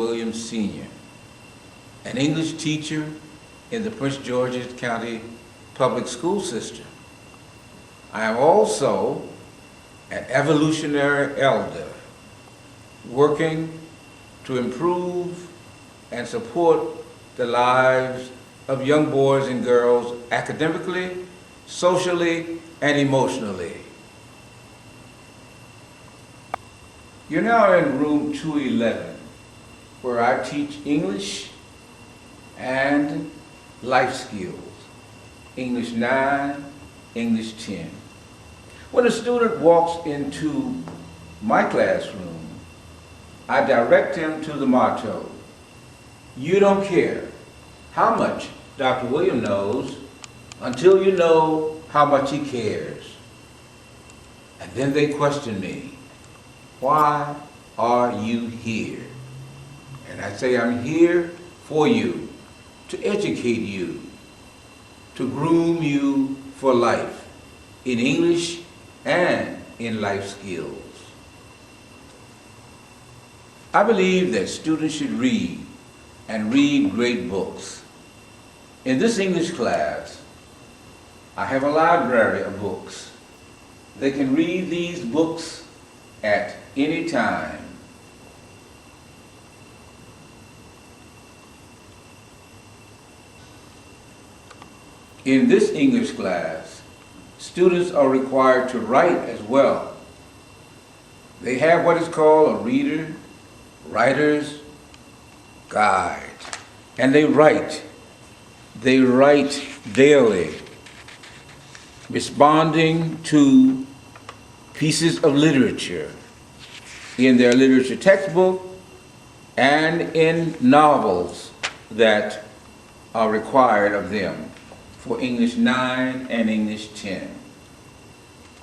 Williams Sr., an English teacher in the Prince George's County public school system. I am also an evolutionary elder working to improve and support the lives of young boys and girls academically, socially, and emotionally. You're now in room 211, where I teach English and life skills, English 9, English 10. When a student walks into my classroom, I direct him to the motto, "You don't care how much Dr. William knows until you know how much he cares." And then they question me, "Why are you here?" And I say, "I'm here for you, to educate you, to groom you for life in English and in life skills." I believe that students should read and read great books. In this English class, I have a library of books. They can read these books at any time. In this English class, students are required to write as well. They have what is called a writer's guide, and they write daily, responding to pieces of literature in their literature textbook and in novels that are required of them for English 9 and English 10.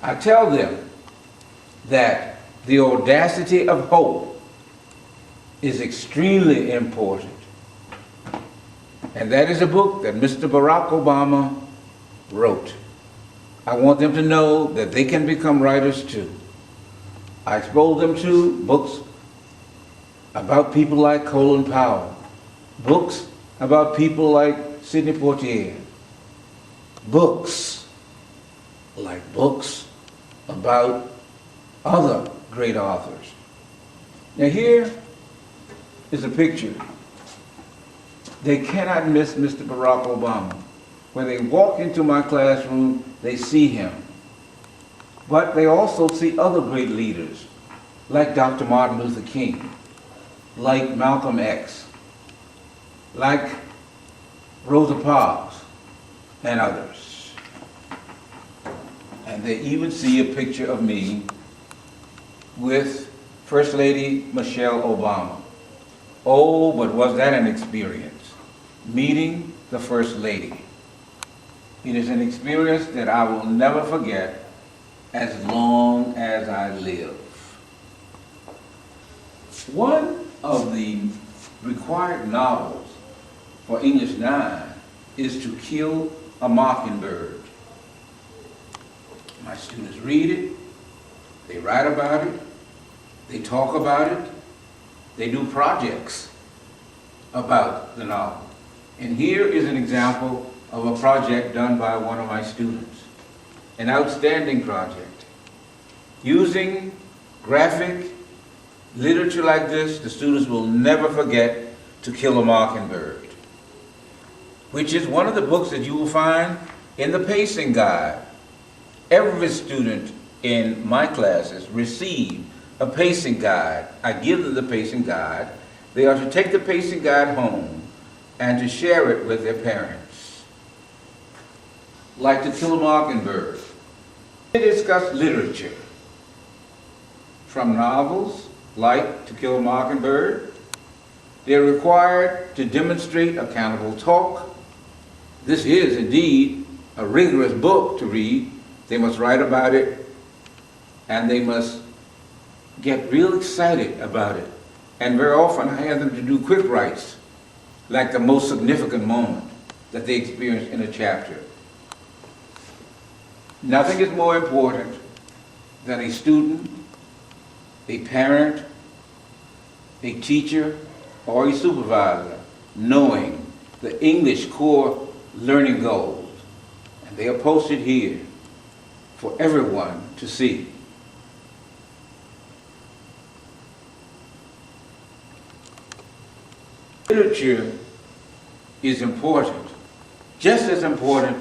I tell them that the audacity of hope is extremely important. And that is a book that Mr. Barack Obama wrote. I want them to know that they can become writers too. I expose them to books about people like Colin Powell, books about people like Sidney Poitier, books about other great authors. Now here is a picture. They cannot miss Mr. Barack Obama. When they walk into my classroom, they see him. But they also see other great leaders, like Dr. Martin Luther King, like Malcolm X, like Rosa Parks, and others. And they even see a picture of me with First Lady Michelle Obama. Oh, but was that an experience, meeting the First Lady. It is an experience that I will never forget as long as I live. One of the required novels for English 9 is To Kill a Mockingbird. My students read it, they write about it, they talk about it, they do projects about the novel. And here is an example of a project done by one of my students. An outstanding project. Using graphic literature like this, the students will never forget To Kill a Mockingbird, which is one of the books that you will find in the pacing guide. Every student in my classes receive a pacing guide. I give them the pacing guide. They are to take the pacing guide home and to share it with their parents. Like To Kill a Mockingbird. They discuss literature, from novels like To Kill a Mockingbird. They're required to demonstrate accountable talk. This is indeed a rigorous book to read. They must write about it, and they must get real excited about it. And very often I have them to do quick writes, like the most significant moment that they experience in a chapter. Nothing is more important than a student, a parent, a teacher, or a supervisor knowing the English core learning goals. And they are posted here for everyone to see. Literature is important, just as important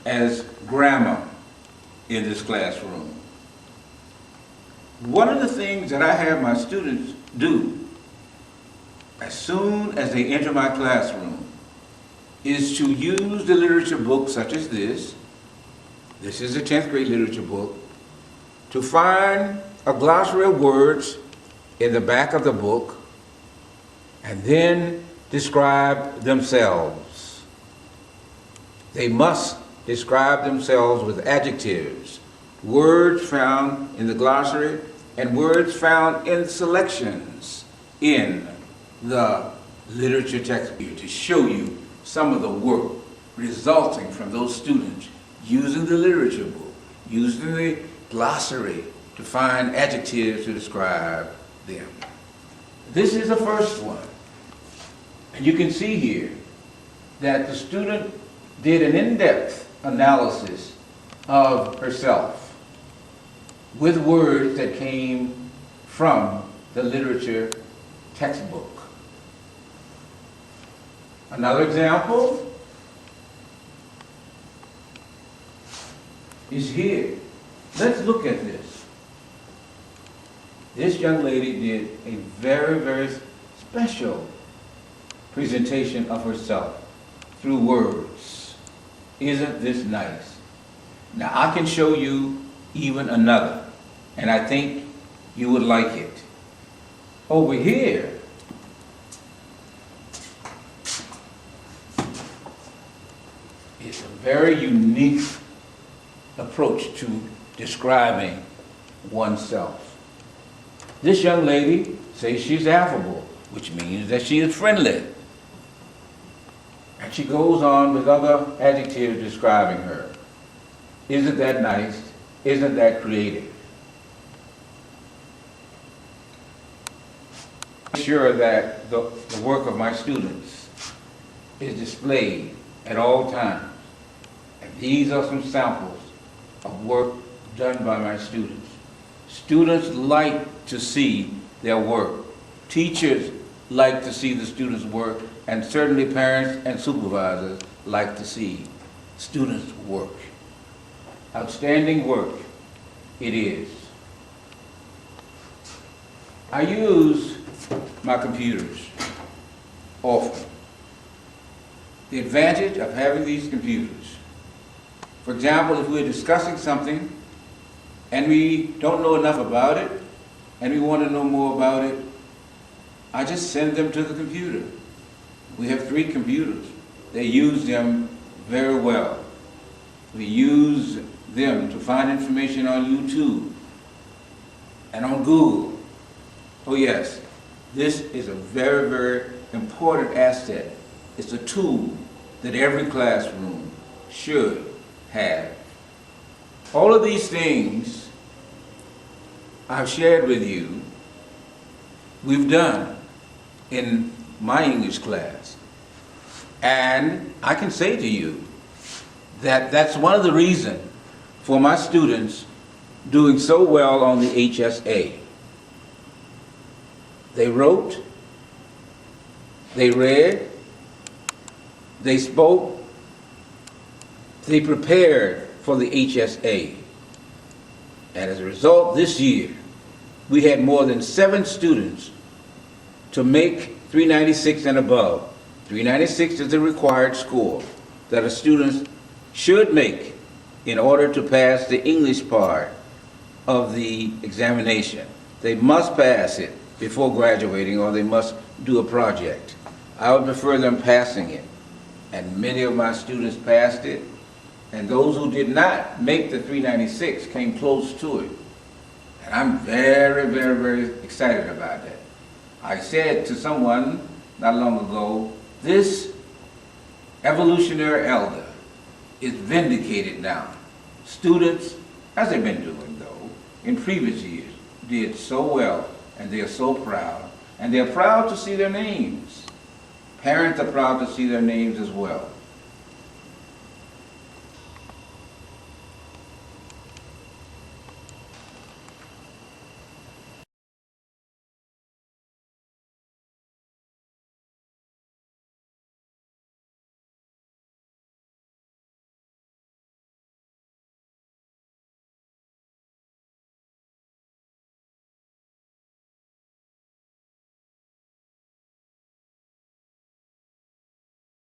as grammar in this classroom. One of the things that I have my students do as soon as they enter my classroom is to use the literature book such as this. This is a 10th grade literature book, to find a glossary of words in the back of the book and then describe themselves. They must describe themselves with adjectives, words found in the glossary and words found in selections in the literature text here to show you some of the work resulting from those students using the literature book, using the glossary to find adjectives to describe them. This is the first one. And you can see here that the student did an in-depth analysis of herself with words that came from the literature textbook. Another example is here. Let's look at this. This young lady did a very, very special presentation of herself through words. Isn't this nice? Now I can show you even another, and I think you would like it. Over here, it's a very unique approach to describing oneself. This young lady says she's affable, which means that she is friendly. And she goes on with other adjectives describing her. Isn't that nice? Isn't that creative? Make sure that the work of my students is displayed at all times. And these are some samples of work done by my students. Students like to see their work. Teachers like to see the students' work, and certainly parents and supervisors like to see students' work. Outstanding work it is. I use my computers often. The advantage of having these computers. For example, if we're discussing something and we don't know enough about it and we want to know more about it, I just send them to the computer. We have 3 computers. They use them very well. We use them to find information on YouTube and on Google. Oh yes, this is a very, very important asset. It's a tool that every classroom should have. All of these things I've shared with you, we've done in my English class. And I can say to you that that's one of the reasons for my students doing so well on the HSA. They wrote, they read, they spoke, they prepared for the HSA. And as a result, this year, we had more than 7 students to make 396 and above. 396 is the required score that a student should make in order to pass the English part of the examination. They must pass it before graduating, or they must do a project. I would prefer them passing it. And many of my students passed it, and those who did not make the 396 came close to it. And I'm very, very, very excited about that. I said to someone not long ago, this evolutionary elder is vindicated now. Students, as they've been doing though, in previous years, did so well, and they are so proud And they're proud to see their names. Parents are proud to see their names as well.